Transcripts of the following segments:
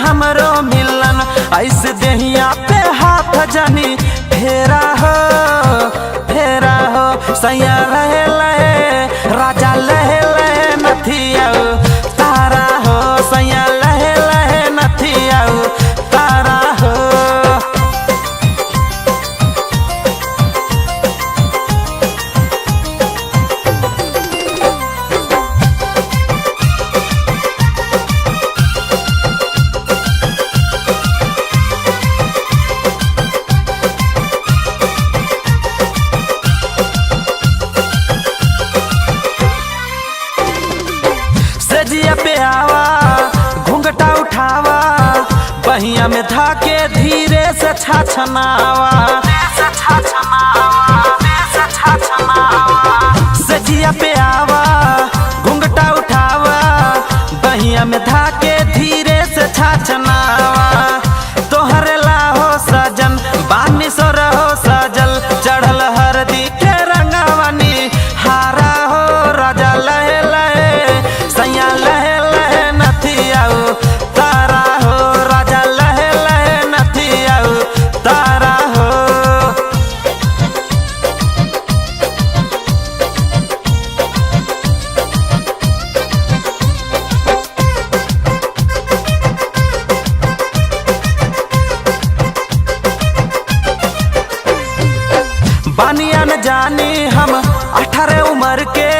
हमरो मिलन, ऐसे देहिया पे हाथ जनी फेरा हो सैया लहे लहे राजा लहे लहे नथिया तारा हो सैया लहे लहे नथिया तारा हो। सजिया पे आवा घूंघटा उठावा, बहिया में धाके धीरे से छाछनावा, सजिया पे आवा घूंघटा उठावा, बहिया में धाके धीरे से छाछनावा। तोहरे लाहो सजन बानी सो रहो सजल, चढ़ल हरदी के रंगवानी हारा हो राजा लहे लहे सैया लहे लहे नथिया तारा हो राजा लहे लहे नथिया तारा हो। बानिया न जानी हम 18 उम्र के,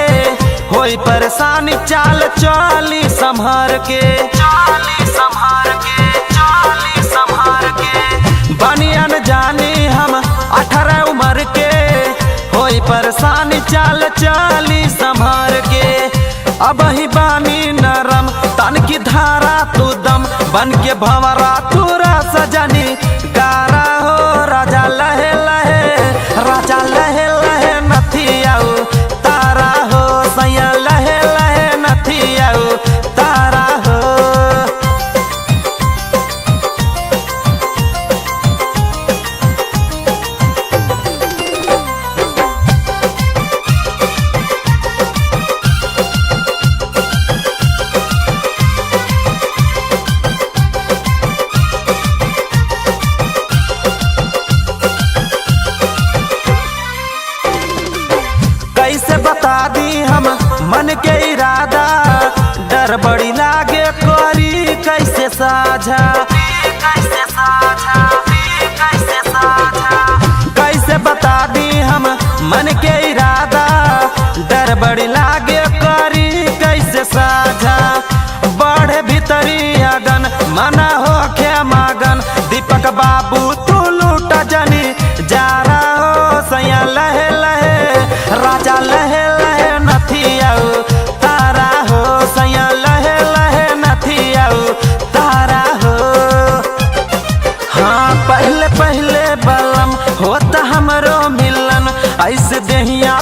होई परेशानी चाल चली संभार के, बानिया न जानी हम 18 उम्र के, होई परेशानी चाल चली संभार के। अब ही बानी नरम तन की धारा तू दम, बन के भंवरा तू रस जनी गारा हो राजा लहे लहे राजा लहे लहे नथिया तारा हो सैया लहे लहे नथिया तारा हो। कैसे बता दी हम मन के इरादा, डर बड़ी लागे करी कैसे साझा, कैसे बता दी हम मन के इरादा, डर बड़ी लागे करी कैसे साझा। बढ़े भीतरी अगन मना हो खे मगन, दीपक बाबू तू लूटा जनी जा रहा हो सैया लहे लहे राजा लहे लहे नथिया तारा हो सैया लहे लहे नथिया तारा हो। हाँ पहले पहले बलम होता हमरो मिलन, ऐसे देहिया